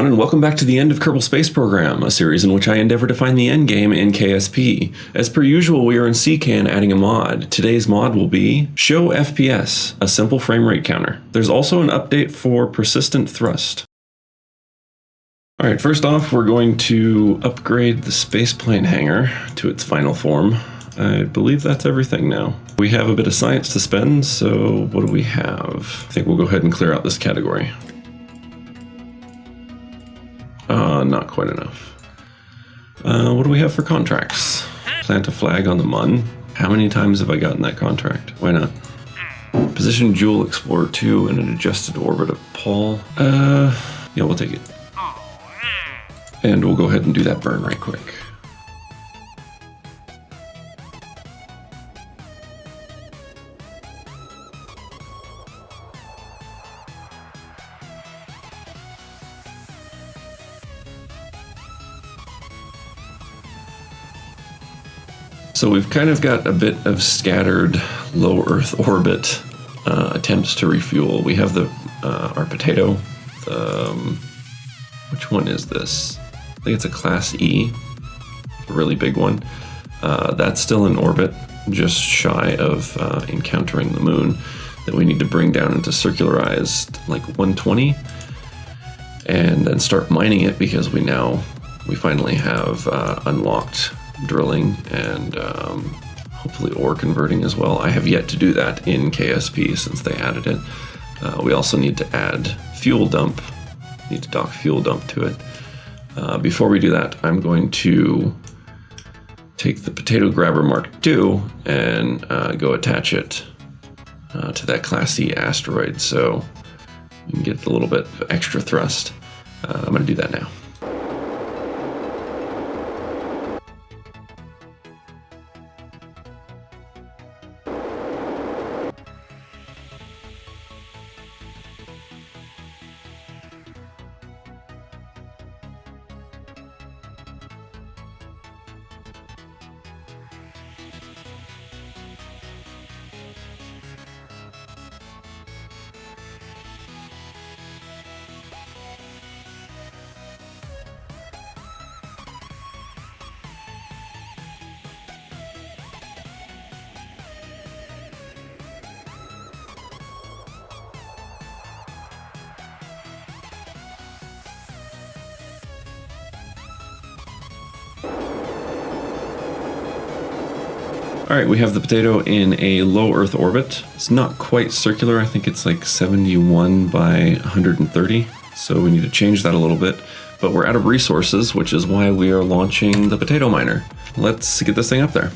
everyone, and welcome back to the End of Kerbal Space Program, a series in which I endeavor to find the endgame in KSP. As per usual, we are in CKAN adding a mod. Today's mod will be Show FPS, a simple frame rate counter. There's also an update for persistent thrust. Alright, first off, we're going to upgrade the spaceplane hangar to its final form. I believe that's everything now. We have a bit of science to spend, so what do we have? I think we'll go ahead and clear out this category. Not quite enough. What do we have for contracts? Plant a flag on the Mun. How many times have I gotten that contract? Why not? Position Jewel Explorer 2 in an adjusted orbit of Paul. Yeah, we'll take it. And we'll go ahead and do that burn right quick. So we've kind of got a bit of scattered low Earth orbit attempts to refuel. We have the our potato. Which one is this? I think it's a Class E, a really big one. That's still in orbit, just shy of encountering the moon, that we need to bring down into circularized like 120, and then start mining it because we finally have unlocked drilling and hopefully ore converting as well. I have yet to do that in KSP since they added it. We also need to add fuel dump. Need to dock fuel dump to it. Before we do that, I'm going to take the Potato Grabber Mark II and go attach it to that Class C asteroid so we can get a little bit of extra thrust. I'm going to do that now. Alright, we have the potato in a low Earth orbit. It's not quite circular, I think it's like 71 by 130, so we need to change that a little bit. But we're out of resources, which is why we are launching the potato miner. Let's get this thing up there.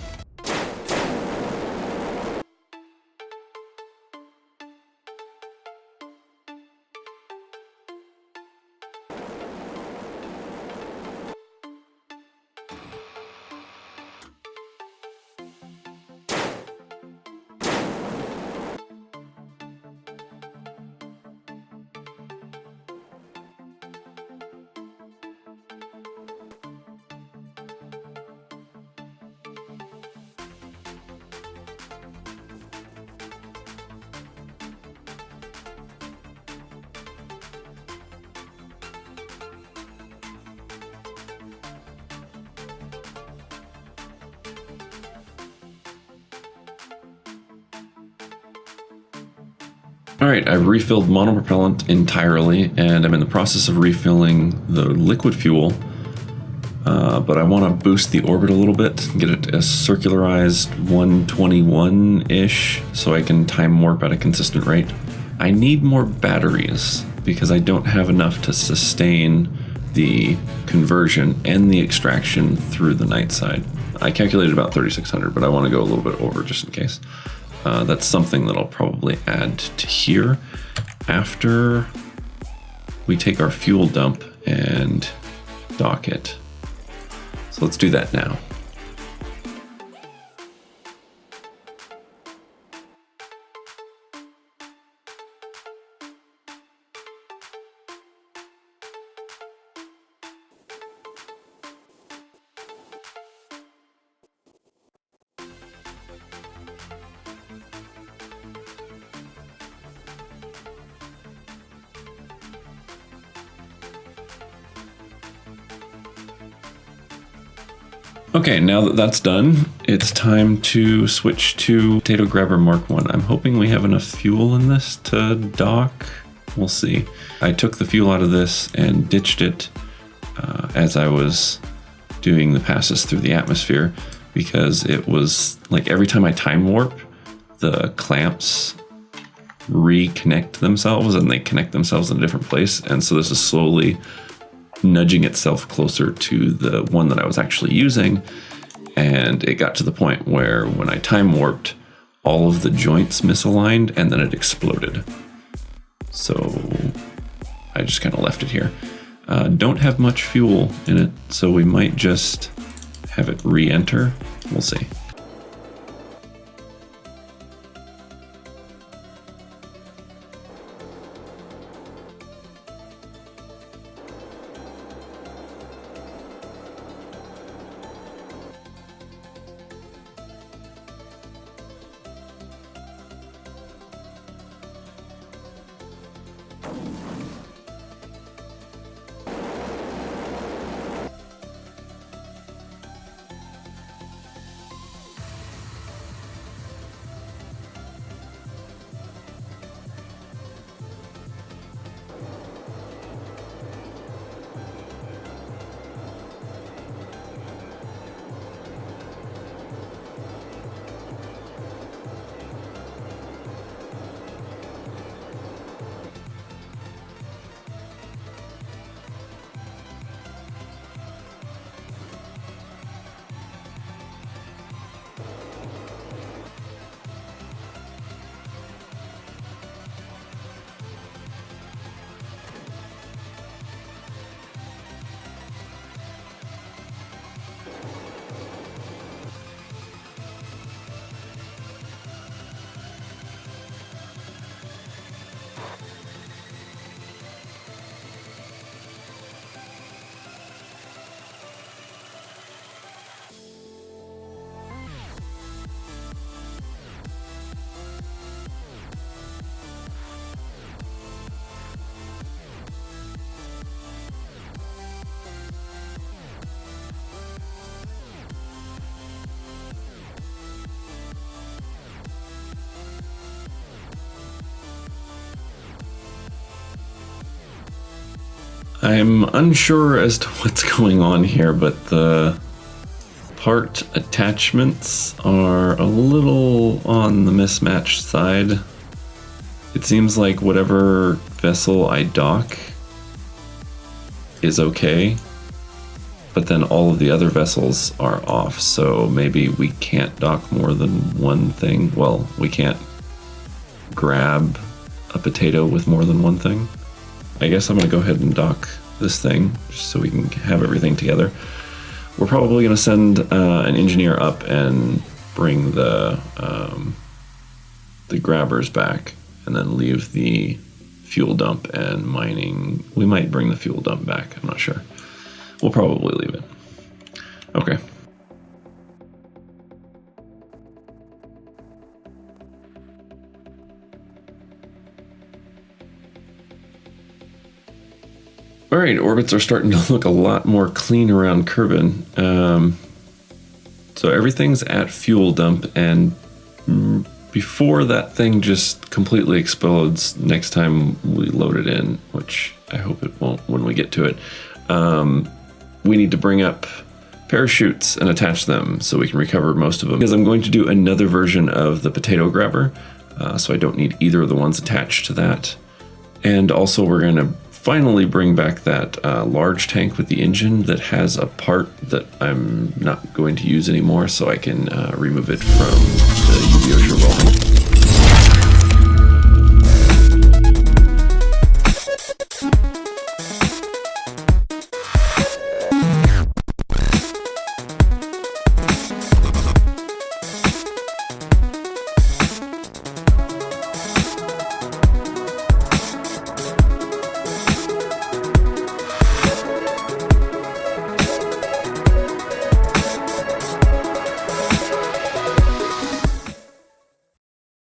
Alright, I've refilled monopropellant entirely, and I'm in the process of refilling the liquid fuel, but I want to boost the orbit a little bit, get it a circularized 121-ish, so I can time warp at a consistent rate. I need more batteries, because I don't have enough to sustain the conversion and the extraction through the night side. I calculated about 3,600, but I want to go a little bit over just in case. That's something that I'll probably add to here after we take our fuel dump and dock it. So let's do that now. Okay, now that that's done, it's time to switch to Potato Grabber Mark 1. I'm hoping we have enough fuel in this to dock. We'll see. I took the fuel out of this and ditched it as I was doing the passes through the atmosphere, because it was like every time I time warp, the clamps reconnect themselves and they connect themselves in a different place. And so this is slowly nudging itself closer to the one that I was actually using. And it got to the point where when I time warped, all of the joints misaligned and then it exploded. So I just kind of left it here. Don't have much fuel in it, so we might just have it re-enter. We'll see. I'm unsure as to what's going on here, but the part attachments are a little on the mismatched side. It seems like whatever vessel I dock is okay, but then all of the other vessels are off, so maybe we can't dock more than one thing. Well, we can't grab a potato with more than one thing. I guess I'm gonna go ahead and dock this thing just so we can have everything together. We're probably gonna send an engineer up and bring the grabbers back, and then leave the fuel dump and mining. We might bring the fuel dump back, I'm not sure. We'll probably leave it. Okay. All right, orbits are starting to look a lot more clean around Kerbal. So everything's at fuel dump, and before that thing just completely explodes next time we load it in, which I hope it won't when we get to it, we need to bring up parachutes and attach them so we can recover most of them. Because I'm going to do another version of the potato grabber, so I don't need either of the ones attached to that. And also we're going to finally bring back that large tank with the engine that has a part that I'm not going to use anymore, so I can remove it from the UV revolving